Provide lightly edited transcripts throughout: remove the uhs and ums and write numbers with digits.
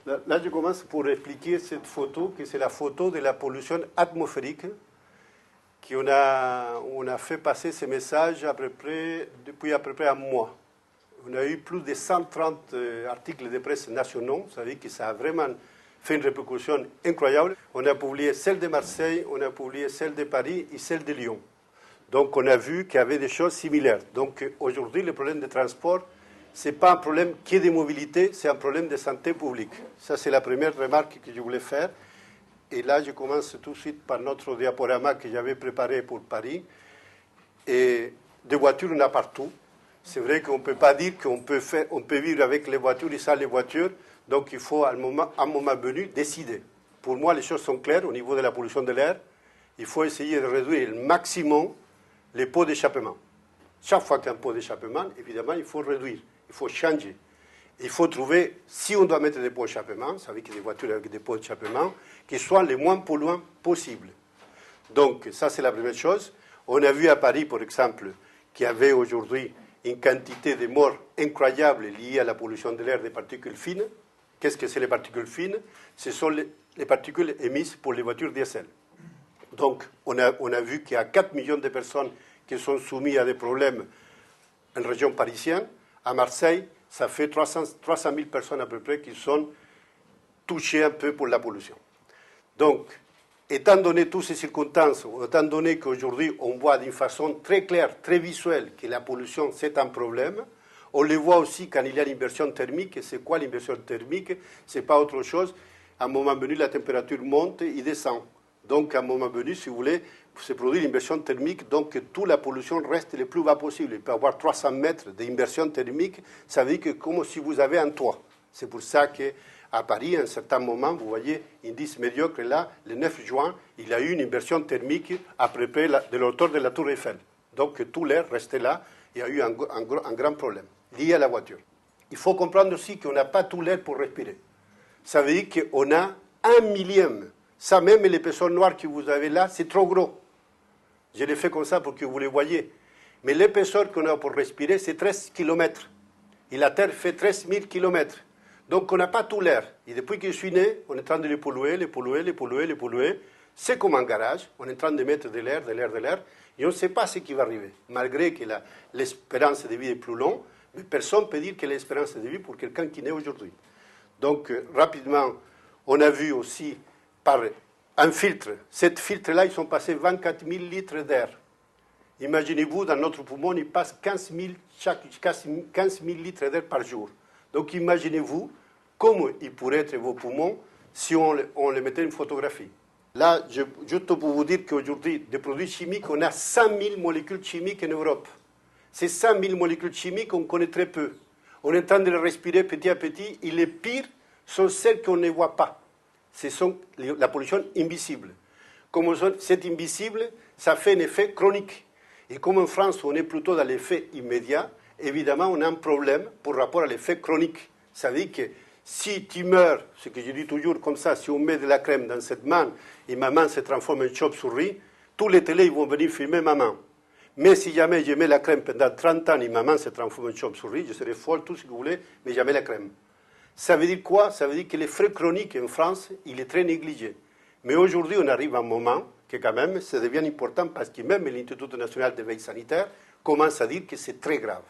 Là, je commence pour expliquer cette photo, que c'est la photo de la pollution atmosphérique, qu'on a fait passer ces messages depuis à peu près un mois. On a eu plus de 130 articles de presse nationaux, ça veut dire que ça a vraiment fait une répercussion incroyable. On a publié celle de Marseille, on a publié celle de Paris et celle de Lyon. Donc on a vu qu'il y avait des choses similaires. Donc aujourd'hui, le problème de transport, ce n'est pas un problème qui est de mobilité, c'est un problème de santé publique. Ça, c'est la première remarque que je voulais faire. Et là, je commence tout de suite par notre diaporama que j'avais préparé pour Paris. Et des voitures, on a partout. C'est vrai qu'on ne peut pas dire qu'on peut vivre avec les voitures et sans les voitures. Donc il faut, à un moment venu, décider. Pour moi, les choses sont claires au niveau de la pollution de l'air. Il faut essayer de réduire le maximum les pots d'échappement. Chaque fois qu'il y a un pot d'échappement, évidemment, il faut réduire, il faut changer. Il faut trouver, si on doit mettre des pots d'échappement, ça veut dire que des voitures avec des pots d'échappement, qui soient les moins polluants possibles. Donc, ça, c'est la première chose. On a vu à Paris, par exemple, qu'il y avait aujourd'hui une quantité de morts incroyable liée à la pollution de l'air des particules fines. Qu'est-ce que c'est les particules fines? Ce sont les particules émises pour les voitures diesel. Donc, on a vu qu'il y a 4 millions de personnes qui sont soumises à des problèmes en région parisienne. À Marseille, ça fait 300 000 personnes à peu près qui sont touchées un peu pour la pollution. Donc, étant donné toutes ces circonstances, étant donné qu'aujourd'hui on voit d'une façon très claire, très visuelle, que la pollution c'est un problème, on le voit aussi quand il y a l'inversion thermique. C'est quoi l'inversion thermique? Ce n'est pas autre chose. À un moment venu, la température monte et descend. Donc, à un moment venu, si vous voulez, se produit l'inversion thermique, donc toute la pollution reste le plus bas possible. Il peut y avoir 300 mètres d'inversion thermique, ça veut dire que comme si vous avez un toit. C'est pour ça qu'à Paris, à un certain moment, vous voyez, indice médiocre, là, le 9 juin, il y a eu une inversion thermique à peu près de la hauteur de la Tour Eiffel. Donc, tout l'air restait là, il y a eu un grand problème lié à la voiture. Il faut comprendre aussi qu'on n'a pas tout l'air pour respirer. Ça veut dire qu'on a 1/1000. Ça, même l'épaisseur noire que vous avez là, c'est trop gros. Je l'ai fait comme ça pour que vous le voyez. Mais l'épaisseur qu'on a pour respirer, c'est 13 km. Et la Terre fait 13 000 km. Donc, on n'a pas tout l'air. Et depuis que je suis né, on est en train de le polluer. C'est comme un garage. On est en train de mettre de l'air. Et on ne sait pas ce qui va arriver. Malgré que l'espérance de vie est plus longue, mais personne ne peut dire que l'espérance de vie pour quelqu'un qui naît aujourd'hui. Donc, rapidement, on a vu aussi par un filtre. Ces filtres-là, ils sont passés 24 000 litres d'air. Imaginez-vous, dans notre poumon, il passe 15 000 litres d'air par jour. Donc imaginez-vous comment ils pourraient être vos poumons si on les mettait une photographie. Là, juste pour vous dire qu'aujourd'hui, des produits chimiques, on a 100 000 molécules chimiques en Europe. Ces 100 000 molécules chimiques, on connaît très peu. On est en train de les respirer petit à petit, et les pires sont celles qu'on ne voit pas. Ce sont la pollution invisible. Comme c'est invisible, ça fait un effet chronique. Et comme en France, on est plutôt dans l'effet immédiat, évidemment, on a un problème par rapport à l'effet chronique. Ça veut dire que si tu meurs, ce que je dis toujours comme ça, si on met de la crème dans cette main et ma main se transforme en chauve-souris, tous les télés ils vont venir filmer ma main. Mais si jamais je mets la crème pendant 30 ans et ma main se transforme en chauve-souris, je serai folle, tout ce que vous voulez, mais jamais la crème. Ça veut dire quoi? Ça veut dire que l'effet chronique en France, il est très négligé. Mais aujourd'hui, on arrive à un moment que quand même, ça devient important parce que même l'Institut national de veille sanitaire commence à dire que c'est très grave.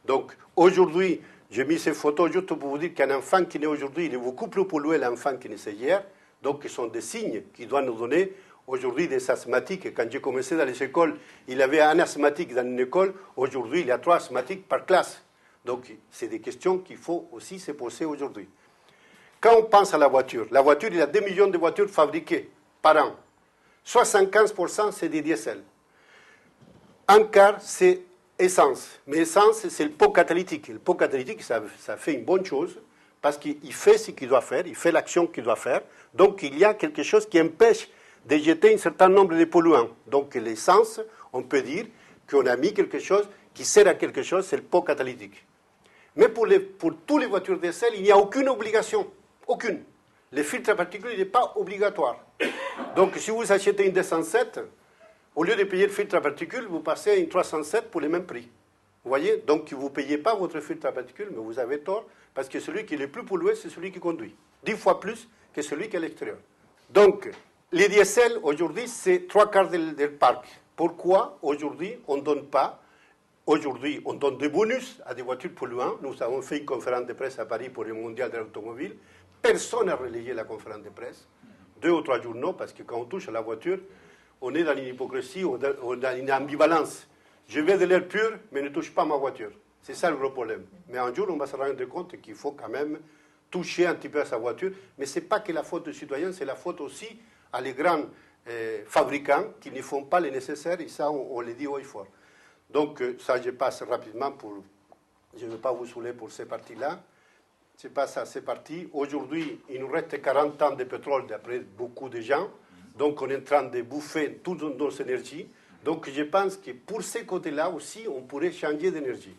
Donc aujourd'hui, j'ai mis ces photos juste pour vous dire qu'un enfant qui naît aujourd'hui, il est beaucoup plus pollué que l'enfant qui naissait hier. Donc ce sont des signes qui doivent nous donner aujourd'hui des asthmatiques. Quand j'ai commencé dans les écoles, il y avait un asthmatique dans une école. Aujourd'hui, il y a 3 asthmatiques par classe. Donc, c'est des questions qu'il faut aussi se poser aujourd'hui. Quand on pense à la voiture, il y a 2 millions de voitures fabriquées par an. 75%, c'est des diesels. Un quart, c'est essence. Mais essence, c'est le pot catalytique. Le pot catalytique, ça fait une bonne chose parce qu'il fait ce qu'il doit faire, il fait l'action qu'il doit faire. Donc, il y a quelque chose qui empêche de jeter un certain nombre de polluants. Donc, l'essence, on peut dire qu'on a mis quelque chose qui sert à quelque chose, c'est le pot catalytique. Mais pour toutes les voitures diesel, il n'y a aucune obligation. Aucune. Le filtre à particules n'est pas obligatoire. Donc, si vous achetez une 207, au lieu de payer le filtre à particules, vous passez à une 307 pour le même prix. Vous voyez? Donc, vous ne payez pas votre filtre à particules, mais vous avez tort, parce que celui qui est le plus pollué, c'est celui qui conduit. 10 fois plus que celui qui est à l'extérieur. Donc, les diesel, aujourd'hui, c'est 3/4 du parc. Pourquoi, aujourd'hui, on ne donne pas? Aujourd'hui, on donne des bonus à des voitures polluantes. Nous avons fait une conférence de presse à Paris pour le mondial de l'automobile. Personne n'a relayé la conférence de presse. 2 ou 3 journaux, parce que quand on touche à la voiture, on est dans une hypocrisie ou dans une ambivalence. Je veux de l'air pur, mais ne touche pas ma voiture. C'est ça le gros problème. Mais un jour, on va se rendre compte qu'il faut quand même toucher un petit peu à sa voiture. Mais ce n'est pas que la faute des citoyens, c'est la faute aussi à les grands fabricants qui ne font pas le nécessaire, et ça, on le dit haut et fort. Donc, ça, je passe rapidement pour... Je ne veux pas vous saouler pour ces parties-là. Je passe à ces parties. Aujourd'hui, il nous reste 40 ans de pétrole d'après beaucoup de gens. Donc, on est en train de bouffer toute nos énergies. Donc, je pense que pour ces côtés-là aussi, on pourrait changer d'énergie.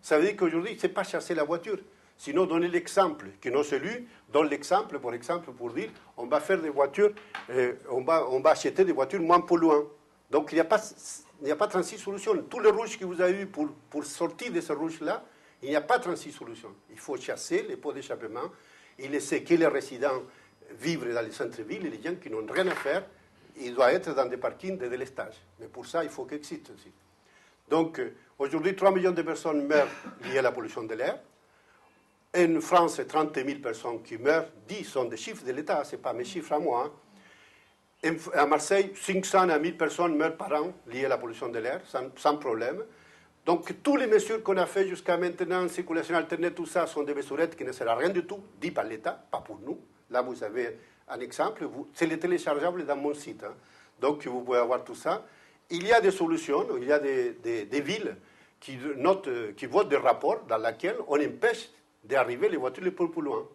Ça veut dire qu'aujourd'hui, ce n'est pas chasser la voiture. Sinon, donner l'exemple, que nos élus donnent l'exemple, par exemple, pour dire on va faire des voitures, on va acheter des voitures moins polluantes. Donc, il n'y a pas 36 solutions. Tous les rouges que vous avez eus pour sortir de ces rouges-là, il n'y a pas 36 solutions. Il faut chasser les pots d'échappement et laisser que les résidents vivre dans les centres-villes et les gens qui n'ont rien à faire, ils doivent être dans des parkings de délestage. Mais pour ça, il faut qu'ils existent aussi. Donc, aujourd'hui, 3 millions de personnes meurent liées à la pollution de l'air. En France, 30 000 personnes qui meurent, 10 sont des chiffres de l'État, ce n'est pas mes chiffres à moi. À Marseille, 500 à 1000 personnes meurent par an liées à la pollution de l'air, sans problème. Donc, toutes les mesures qu'on a faites jusqu'à maintenant, circulation alternée, tout ça, sont des mesurettes qui ne servent à rien du tout, dit par l'État, pas pour nous. Là, vous avez un exemple, c'est le téléchargeable dans mon site. Hein. Donc, vous pouvez avoir tout ça. Il y a des solutions, il y a des villes qui votent des rapports dans lesquels on empêche d'arriver les voitures les plus polluantes.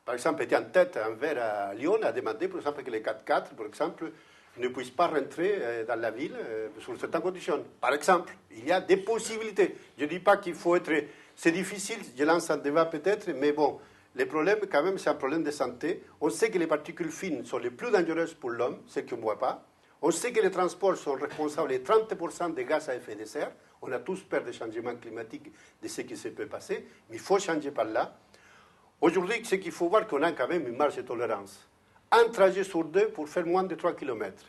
Par exemple, était en tête, un verre à Lyon a demandé, par exemple, que les 4x4, par exemple, ne puissent pas rentrer dans la ville sous certaines conditions. Par exemple, il y a des possibilités. Je ne dis pas qu'il faut être... C'est difficile, je lance un débat peut-être, mais bon, le problème, quand même, c'est un problème de santé. On sait que les particules fines sont les plus dangereuses pour l'homme, celles qu'on ne voit pas. On sait que les transports sont responsables de 30% des gaz à effet de serre. On a tous peur des changements climatiques, de ce qui se peut passer, mais il faut changer par là. Aujourd'hui, ce qu'il faut voir, qu'on a quand même une marge de tolérance. Un trajet sur 2 pour faire moins de 3 km.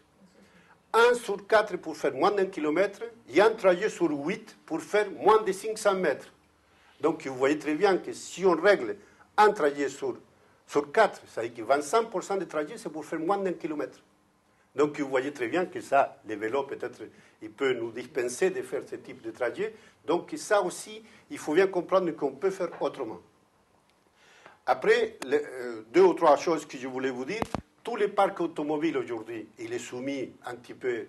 1 sur 4 pour faire moins d'1 km. Et un trajet sur 8 pour faire moins de 500 mètres. Donc, vous voyez très bien que si on règle un trajet sur 4, ça veut dire que 25% des trajets, c'est pour faire moins d'1 km. Donc, vous voyez très bien que ça, les vélos, peut-être, ils peuvent nous dispenser de faire ce type de trajet. Donc, ça aussi, il faut bien comprendre qu'on peut faire autrement. Après, 2 ou 3 choses que je voulais vous dire. Tous les parcs automobiles aujourd'hui, il est soumis un petit peu,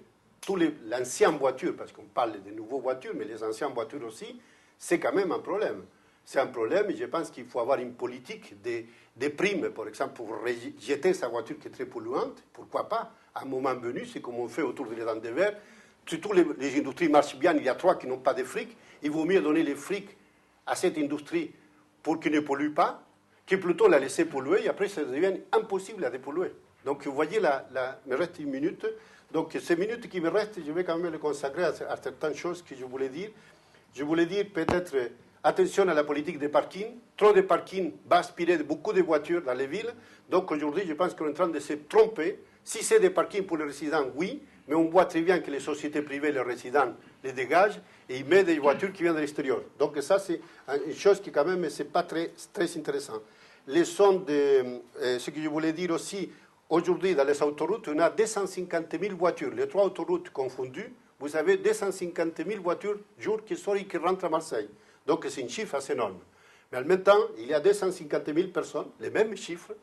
l'ancienne voiture, parce qu'on parle de nouvelles voitures, mais les anciennes voitures aussi, c'est quand même un problème. C'est un problème et je pense qu'il faut avoir une politique des primes, par exemple, pour rejeter sa voiture qui est très polluante. Pourquoi pas? À un moment venu, c'est comme on fait autour des dents de verre. Si toutes les industries marchent bien, il y a 3 qui n'ont pas de fric. Il vaut mieux donner les frics à cette industrie pour qu'ils ne polluent pas, que plutôt la laisser polluer et après ça devient impossible à dépolluer. Donc vous voyez, il me reste 1 minute. Donc ces minutes qui me restent, je vais quand même les consacrer à certaines choses que je voulais dire. Je voulais dire peut-être attention à la politique des parkings. Trop de parkings va aspirer beaucoup de voitures dans les villes. Donc aujourd'hui, je pense qu'on est en train de se tromper. Si c'est des parkings pour les résidents, oui, mais on voit très bien que les sociétés privées, les résidents, les dégagent et ils mettent des voitures qui viennent de l'extérieur. Donc ça, c'est une chose qui quand même, c'est pas très intéressant. Les sons de... ce que je voulais dire aussi, aujourd'hui, dans les autoroutes, on a 250 000 voitures. Les 3 autoroutes confondues, vous avez 250 000 voitures jour qui sortent et qui rentrent à Marseille. Donc c'est un chiffre assez énorme. Mais en même temps, il y a 250 000 personnes, les mêmes chiffres,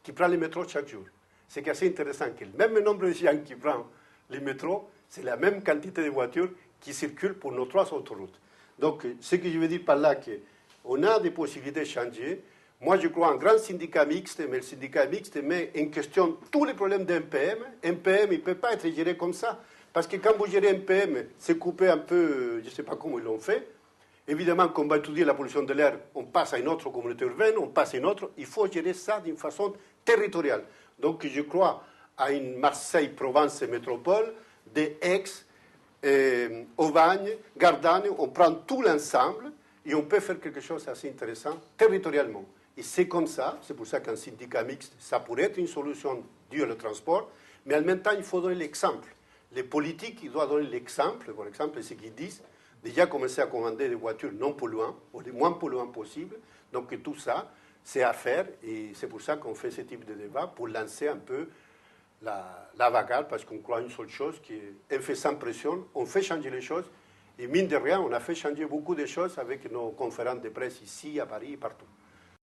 qui prennent le métro chaque jour. C'est assez intéressant que le même nombre de gens qui prennent le métro, c'est la même quantité de voitures qui circulent pour nos 3 autoroutes. Donc, ce que je veux dire par là, qu'on a des possibilités de changer. Moi, je crois en un grand syndicat mixte, mais le syndicat mixte met en question tous les problèmes d'un PM. Un PM, il ne peut pas être géré comme ça. Parce que quand vous gérez un PM, c'est coupé un peu, je ne sais pas comment ils l'ont fait. Évidemment, quand on va étudier la pollution de l'air, on passe à une autre communauté urbaine, on passe à une autre. Il faut gérer ça d'une façon territoriale. Donc, je crois à une Marseille-Provence métropole, des Aix, Aubagne, Gardanne. On prend tout l'ensemble et on peut faire quelque chose d'assez intéressant territorialement. Et c'est comme ça, c'est pour ça qu'un syndicat mixte, ça pourrait être une solution due au transport, mais en même temps, il faut donner l'exemple. Les politiques, ils doivent donner l'exemple, par exemple, ce qu'ils disent, déjà commencer à commander des voitures non polluantes, ou les moins polluantes possible. Donc tout ça, c'est à faire, et c'est pour ça qu'on fait ce type de débat, pour lancer un peu la bagarre, parce qu'on croit une seule chose, qui est, on fait sans pression, on fait changer les choses, et mine de rien, on a fait changer beaucoup de choses avec nos conférences de presse ici, à Paris, partout.